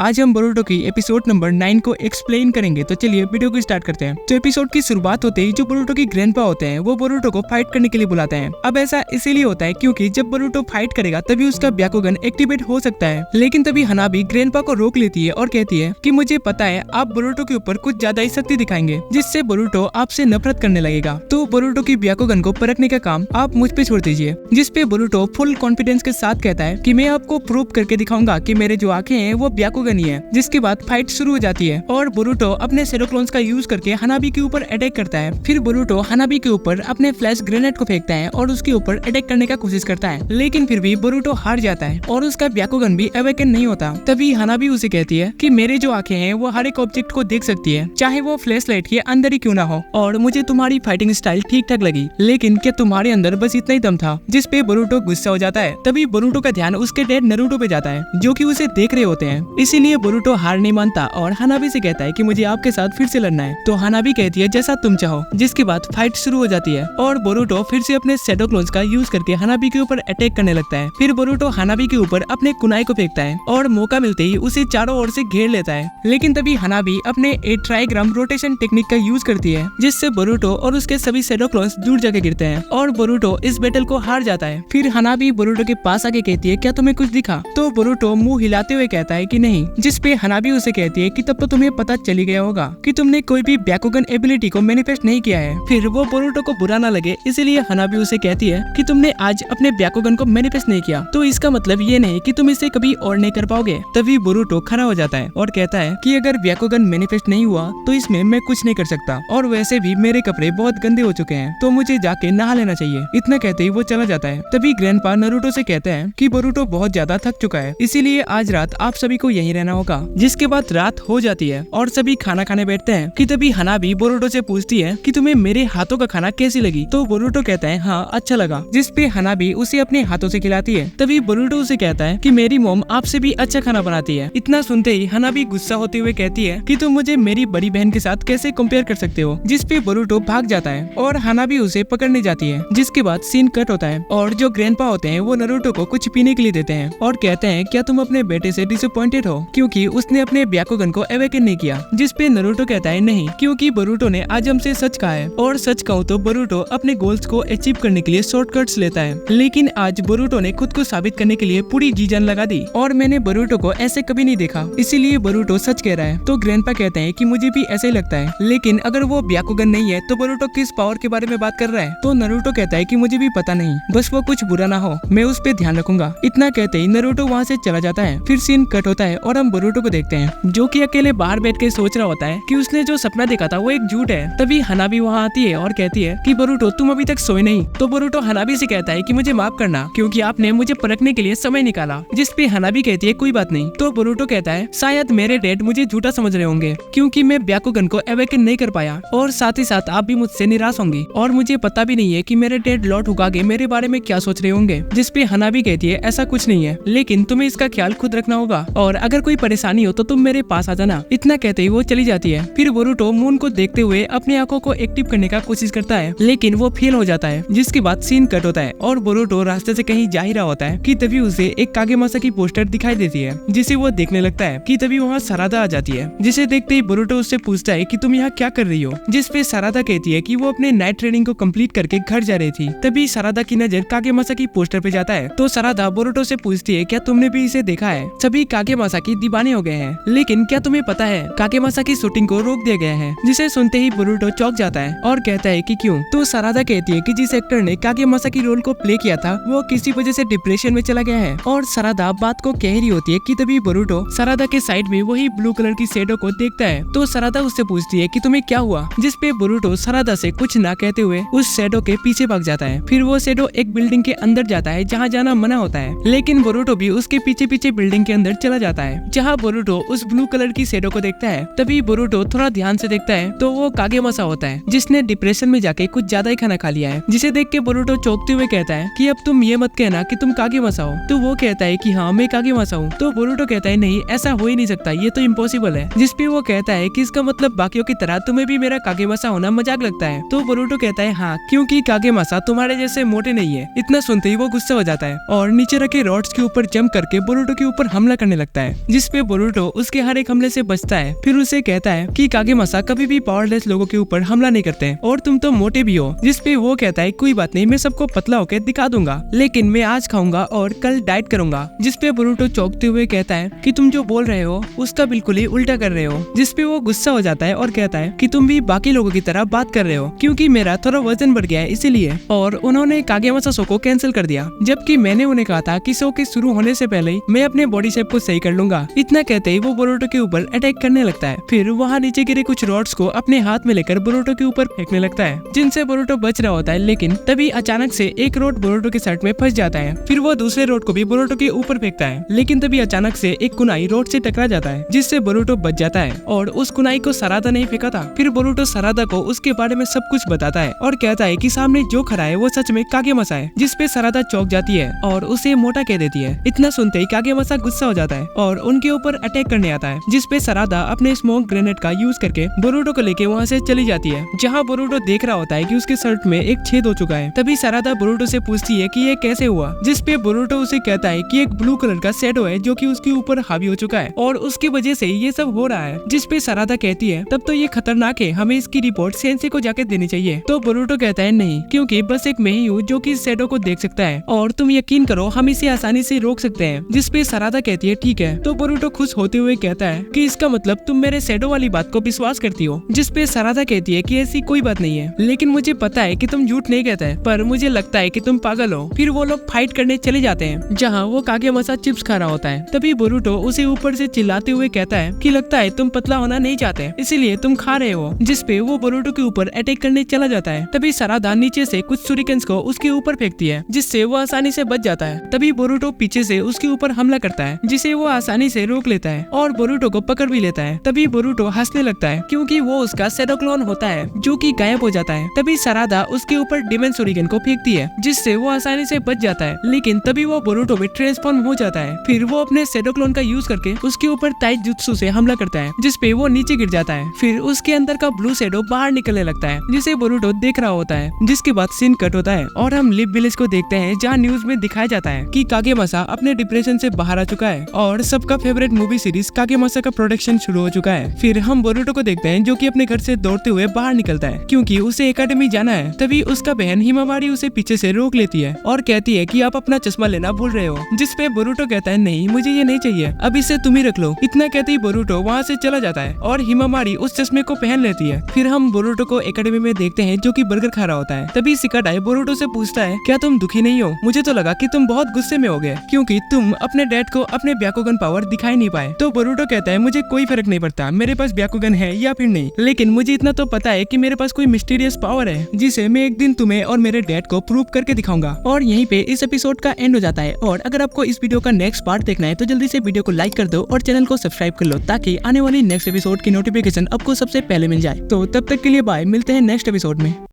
आज हम बोरुटो की एपिसोड नंबर 9 को एक्सप्लेन करेंगे। तो चलिए वीडियो को स्टार्ट करते हैं। तो एपिसोड की शुरुआत होते ही जो बोरुटो की ग्रैंडपा होते हैं वो बोरुटो को फाइट करने के लिए बुलाते हैं। अब ऐसा इसीलिए होता है क्योंकि जब बोरुटो फाइट करेगा तभी उसका ब्याकुगन एक्टिवेट हो सकता है। लेकिन तभी हनाबी ग्रैंडपा को रोक लेती है और कहती है कि मुझे पता है आप बोरुटो के ऊपर कुछ ज्यादा ही शक्ति दिखाएंगे जिससे बोरुटो आपसे नफरत करने लगेगा। तो बोरुटो की ब्याकुगन को परखने का काम आप मुझ पे छोड़ दीजिए। जिसपे बोरुटो फुल कॉन्फिडेंस के साथ कहता है कि मैं आपको प्रूव करके दिखाऊंगा कि मेरे जो आंखें हैं वो ब्याकुगन ही है। जिसके बाद फाइट शुरू हो जाती है और बोरुटो अपने शैडो क्लोन्स का यूज करके हनाबी के ऊपर अटैक करता है। फिर बोरुटो हनाबी के ऊपर अपने फ्लैश ग्रेनेड को फेंकता है और उसके ऊपर अटैक करने का कोशिश करता है। लेकिन फिर भी बोरुटो हार जाता है और उसका ब्याकुगन भी अवेकन नहीं होता। तभी हनाबी उसे कहती है कि मेरे जो आंखें हैं वो हर एक ऑब्जेक्ट को देख सकती है, चाहे वो फ्लैश लाइट के अंदर ही क्यों ना हो। और मुझे तुम्हारी फाइटिंग स्टाइल ठीक ठाक लगी, लेकिन क्या तुम्हारे अंदर बस इतना ही दम था? जिसपे बोरुटो गुस्सा हो जाता है। तभी बोरुटो का ध्यान उसके डैड नारुतो पे जाता है जो कि उसे देख रहे होते हैं। इसीलिए बोरुटो हार नहीं मानता और हनाबी से कहता है कि मुझे आपके साथ फिर से लड़ना है। तो हनाबी कहती है जैसा तुम चाहो। जिसके बाद फाइट शुरू हो जाती है और बोरुटो फिर से अपने शैडो क्लोन्स का यूज करके हनाबी के ऊपर अटैक करने लगता है। फिर बोरुटो हनाबी के ऊपर अपने कुनाई को फेंकता है और मौका मिलते ही उसे चारों ओर से घेर लेता है। लेकिन तभी हनाबी अपने ट्राइग्राम रोटेशन टेक्निक का यूज करती है जिससे बोरुटो और उसके सभी शैडो क्लोन्स दूर जाके गिरते हैं और बोरुटो इस बैटल को हार जाता है। फिर हनाबी बोरुटो के पास आके कहती है क्या तुम्हें कुछ दिखा? तो बोरुटो मुंह हिलाते हुए कहता है कि नहीं। जिसपे हनाबी उसे कहती है कि तब तो तुम्हें पता चली गया होगा कि तुमने कोई भी ब्याकुगन एबिलिटी को मैनिफेस्ट नहीं किया है। फिर वो बोरुटो को बुरा ना लगे इसलिए हनाबी उसे कहती है कि तुमने आज अपने ब्याकुगन को मैनिफेस्ट नहीं किया तो इसका मतलब ये नहीं कि तुम इसे कभी और नहीं कर पाओगे। तभी बोरुटो खड़ा हो जाता है और कहता है कि अगर ब्याकुगन मैनिफेस्ट नहीं हुआ तो इसमें मैं कुछ नहीं कर सकता और वैसे भी मेरे कपड़े बहुत गंदे हो चुके हैं तो मुझे जाके नहा लेना चाहिए। इतना कहते ही वो चला जाता है। तभी ग्रैंडपा नारुतो से कहते हैं कि बोरुटो बहुत ज्यादा थक चुका है इसीलिए आज रात आप सभी को यहीं रहना होगा। जिसके बाद रात हो जाती है और सभी खाना खाने बैठते हैं कि तभी हनाबी बोरुटो से पूछती है कि तुम्हें मेरे हाथों का खाना कैसी लगी? तो बोरुटो कहता है हाँ अच्छा लगा। जिसपे हनाबी उसे अपने हाथों से खिलाती है। तभी बोरुटो उसे कहता है कि मेरी मॉम आपसे भी अच्छा खाना बनाती है। इतना सुनते ही हनाबी गुस्सा होते हुए कहती है कि तुम मुझे मेरी बड़ी बहन के साथ कैसे कंपेयर कर सकते हो? जिसपे बोरुटो भाग जाता है और हनाबी उसे पकड़ने जाती है। जिसके बाद सीन कट होता है और जो ग्रैंडपा होते हैं वो नारुतो को कुछ पीने के लिए देते हैं और कहते हैं क्या तुम अपने बेटे से डिसअपॉइंटेड हो क्योंकि उसने अपने ब्याकुगन को अवेकन नहीं किया? जिसपे नारुतो कहता है नहीं, क्योंकि बोरुटो ने आज हमसे सच कहा है और सच कहूँ तो बोरुटो अपने गोल्स को अचीव करने के लिए शॉर्टकट्स लेता है। लेकिन आज बोरुटो ने खुद को साबित करने के लिए पूरी जी जान लगा दी और मैंने बोरुटो को ऐसे कभी नहीं देखा, इसीलिए बोरुटो सच कह रहा है। तो ग्रैंडपा कहते हैं कि मुझे भी ऐसे ही लगता है, लेकिन अगर वो ब्याकुगन नहीं है तो बोरुटो किस पावर के बारे में बात कर रहा है? तो नारुतो कहता है कि मुझे भी पता नहीं, बस वो कुछ बुरा ना हो, मैं उस पे ध्यान रखूंगा। इतना कहते ही नारुतो वहाँ से चला जाता है। फिर सीन कट होता है और हम बोरुटो को देखते हैं जो कि अकेले बाहर बैठ के सोच रहा होता है कि उसने जो सपना देखा था वो एक झूठ है। तभी हनाबी वहाँ आती है और कहती है कि बोरुटो तुम अभी तक सोए नहीं। तो बोरुटो हनाबी से कहता है कि मुझे माफ करना क्योंकि आपने मुझे परखने के लिए समय निकाला। जिसपे हनाबी कहती है कोई बात नहीं। तो बोरुटो कहता है शायद मेरे डैड मुझे झूठा समझ रहे होंगे क्योंकि मैं ब्याकुगन को अवेकन नहीं कर पाया और साथ ही साथ आप भी मुझसे निराश होंगी और मुझे पता भी नहीं है कि मेरे डैड लॉर्ड हुकागे मेरे बारे में क्या सोच रहे होंगे। जिसपे हनाबी कहती है ऐसा कुछ नहीं है, लेकिन तुम्हें इसका ख्याल खुद रखना होगा और अगर कोई परेशानी हो तो तुम मेरे पास आ जाना। इतना कहते ही वो चली जाती है। फिर बोरुटो मून को देखते हुए अपनी आंखों को एक्टिव करने का कोशिश करता है लेकिन वो फेल हो जाता है। जिसके बाद सीन कट होता है और बोरुटो रास्ते से कहीं जा ही रहा होता है कि तभी उसे एक कागेमासा की पोस्टर दिखाई देती है जिसे वो देखने लगता है कि तभी वहाँ सारादा आ जाती है। जिसे देखते ही बोरुटो उससे पूछता है कि तुम यहाँ क्या कर रही हो? जिसपे सारादा कहती है कि वो अपने नाइट ट्रेनिंग को कंप्लीट करके घर जा रही थी। तभी सारादा की नजर कागेमासा की पोस्टर पे जाता है तो सारादा बोरुटो से पूछती है क्या तुमने भी इसे देखा है? सभी कागेमासा की दीवाने हो गए हैं, लेकिन क्या तुम्हें पता है कागेमासा की शूटिंग को रोक दिया गया है? जिसे सुनते ही बोरुटो चौंक जाता है और कहता है कि क्यों? तो सारादा कहती है कि जिस एक्टर ने कागेमासा की रोल को प्ले किया था वो किसी वजह से डिप्रेशन में चला गया है। और सारादा बात को कह रही होती है कि तभी बोरुटो सारादा के साइड में वही ब्लू कलर की शैडो को देखता है। तो सारादा उससे पूछती है कि तुम्हें क्या हुआ? जिसपे बोरुटो सारादा से कुछ ना कहते हुए उस शैडो के पीछे भाग जाता है। फिर वो शैडो एक बिल्डिंग के अंदर जाता है जहाँ जाना मना होता है, लेकिन बोरुटो भी उसके पीछे पीछे बिल्डिंग के अंदर चला जाता है जहाँ बोरुटो उस ब्लू कलर की शैडो को देखता है। तभी बोरुटो थोड़ा ध्यान से देखता है तो वो कागेमासा होता है जिसने डिप्रेशन में जाके कुछ ज्यादा ही खाना खा लिया है। जिसे देख के बोरुटो चौंकते हुए कहता है कि अब तुम ये मत कहना कि तुम कागेमासा हो। तो वो कहता है कि हाँ मैं कागेमासा हूँ। तो बोरुटो कहता है नहीं ऐसा हो ही नहीं सकता, ये तो इम्पॉसिबल है। जिसपे वो कहता है कि इसका मतलब बाकियों की तरह तुम्हें भी मेरा कागेमासा होना मजाक लगता है। तो बोरुटो कहता है हाँ क्योंकि कागेमासा तुम्हारे जैसे मोटे नहीं है। इतना सुनते ही वो गुस्सा हो जाता है और नीचे रखे रॉड्स के ऊपर जंप करके बोरुटो के ऊपर हमला करने लगता है। जिसपे बोरुटो उसके हर एक हमले से बचता है। फिर उसे कहता है कि कागेमासा कभी भी पावरलेस लोगों के ऊपर हमला नहीं करते और तुम तो मोटे भी हो। जिसपे वो कहता है कोई बात नहीं, मैं सबको पतला होकर दिखा दूंगा, लेकिन मैं आज खाऊंगा और कल डाइट करूंगा। जिसपे बोरुटो चौंकते हुए कहता है कि तुम जो बोल रहे हो उसका बिल्कुल ही उल्टा कर रहे हो। जिसपे वो गुस्सा हो जाता है और कहता है कि तुम भी बाकी लोगों की तरह बात कर रहे हो, क्योंकि मेरा थोड़ा वजन बढ़ गया है इसीलिए, और उन्होंने कागेमासा शो को कैंसिल कर दिया, जबकि मैंने उन्हें कहा था कि शो के शुरू होने से पहले ही मैं अपने बॉडी शेप को सही कर लूंगा। इतना कहते ही वो बोरुटो के ऊपर अटैक करने लगता है। फिर वहाँ नीचे गिरे कुछ रॉड्स को अपने हाथ में लेकर बोरुटो के ऊपर फेंकने लगता है, जिनसे बोरुटो बच रहा होता है, लेकिन तभी अचानक से एक रोड बोरुटो के शर्ट में फंस जाता है। फिर वो दूसरे रोड को भी बोरुटो के ऊपर फेंकता है, लेकिन तभी अचानक से एक कुनाई रोड से टकरा जाता है, जिससे बोरुटो बच जाता है और उस कुनाई को सरादा नहीं फेंका था। फिर बोरुटो सरादा को उसके बारे में सब कुछ बताता है और कहता है कि सामने जो खड़ा है वो सच में कागेमासा है। जिसपे सरादा चौंक जाती है और उसे मोटा कह देती है। इतना सुनते ही कागेमासा गुस्सा हो जाता है और उनके ऊपर अटैक करने आता है, जिसपे सरादा अपने स्मोक ग्रेनेड का यूज करके बोरुटो को लेके वहाँ से चली जाती है, जहाँ बोरुटो देख रहा होता है कि उसके शर्ट में एक छेद हो चुका है। तभी सरादा बोरुटो से पूछती है कि ये कैसे हुआ, जिसपे बोरुटो उसे कहता है कि एक ब्लू कलर का शैडो है जो कि उसके ऊपर हावी हो चुका है और उसकी वजह से ये सब हो रहा है। जिसपे सरादा कहती है तब तो ये खतरनाक है, हमें इसकी रिपोर्ट सेंसे को जाके देनी चाहिए। तो बोरुटो कहता है नहीं, क्योंकि बस एक मैं ही हूँ जो कि इस शैडो को देख सकता है और तुम यकीन करो हम इसे आसानी से रोक सकते हैं। जिसपे सरादा कहती है ठीक है। तो बोरुटो खुश होते हुए कहता है कि इसका मतलब तुम मेरे शैडो वाली बात को विश्वास करती हो। जिसपे सरादा कहती है कि ऐसी कोई बात नहीं है, लेकिन मुझे पता है कि तुम झूठ नहीं कहते, पर मुझे लगता है कि तुम पागल हो। फिर वो लोग फाइट करने चले जाते हैं, जहाँ वो कागेमासा चिप्स खा रहा होता है। तभी बोरुटो उसे ऊपर से चिल्लाते हुए कहता है कि लगता है तुम पतला होना नहीं चाहते, इसीलिए तुम खा रहे हो। जिसपे वो बोरुटो के ऊपर अटैक करने चला जाता है। तभी सरादा नीचे से कुछ शूरिकेन्स को उसके ऊपर फेंकती है, जिससे वो आसानी से बच जाता है। तभी बोरुटो पीछे से उसके ऊपर हमला करता है, जिसे वो आसानी से रोक लेता है और बोरुटो को पकड़ भी लेता है। तभी बोरुटो हंसने लगता है, क्योंकि वो उसका शैडो क्लोन होता है जो कि गायब हो जाता है। तभी सरादा उसके ऊपर डिमन शूरिकेन को फेंकती है, जिससे वो आसानी से बच जाता है, लेकिन तभी वो बोरुटो में ट्रांसफॉर्म हो जाता है। फिर वो अपने शैडो क्लोन का यूज करके उसके ऊपर ताइजुत्सु से हमला करता है, जिसपे वो नीचे गिर जाता है। फिर उसके अंदर का ब्लू शैडो बाहर निकलने लगता है, जिसे बोरुटो देख रहा होता है। जिसके बाद सीन कट होता है और हम लिप विलेज को देखते हैं, जहाँ न्यूज में दिखाया जाता है कि कागेमासा अपने डिप्रेशन से बाहर आ चुका है और सबका फेवरेट मूवी सीरीज कागेमासा का प्रोडक्शन शुरू हो चुका है। फिर हम बोरुटो को देखते हैं जो कि अपने घर से दौड़ते हुए बाहर निकलता है, क्योंकि उसे एकेडमी जाना है। तभी उसका बहन हिमावारी उसे पीछे से रोक लेती है और कहती है कि आप अपना चश्मा लेना भूल रहे हो। जिसपे बोरुटो कहता है नहीं, मुझे ये नहीं चाहिए, अब इसे तुम ही रख लो। इतना कहते ही बोरुटो वहाँ से चला जाता है और हिमावारी उस चश्मे को पहन लेती है। फिर हम बोरुटो को एकेडमी में देखते हैं जो कि बर्गर खा रहा होता है। तभी सिकाडाई बोरुटो से पूछता है क्या तुम दुखी नहीं हो? मुझे तो लगा कि तुम बहुत गुस्से में हो गए, क्योंकि तुम अपने डैड को अपने ब्याकुगन पावर दिखाई नहीं पाए। तो बोरुटो कहता है मुझे कोई फर्क नहीं पड़ता मेरे पास ब्याकुगन है या फिर नहीं, लेकिन मुझे इतना तो पता है कि मेरे पास कोई मिस्टीरियस पावर है जिसे मैं एक दिन तुम्हें और मेरे डैड को प्रूव करके दिखाऊंगा। और यहीं पे इस एपिसोड का एंड हो जाता है। और अगर आपको इस वीडियो का नेक्स्ट पार्ट देखना है तो जल्दी से वीडियो को लाइक कर दो और चैनल को सब्सक्राइब कर लो, ताकि आने वाली नेक्स्ट एपिसोड की नोटिफिकेशन आपको सबसे पहले मिल जाए। तो तब तक के लिए बाय, मिलते हैं नेक्स्ट एपिसोड में।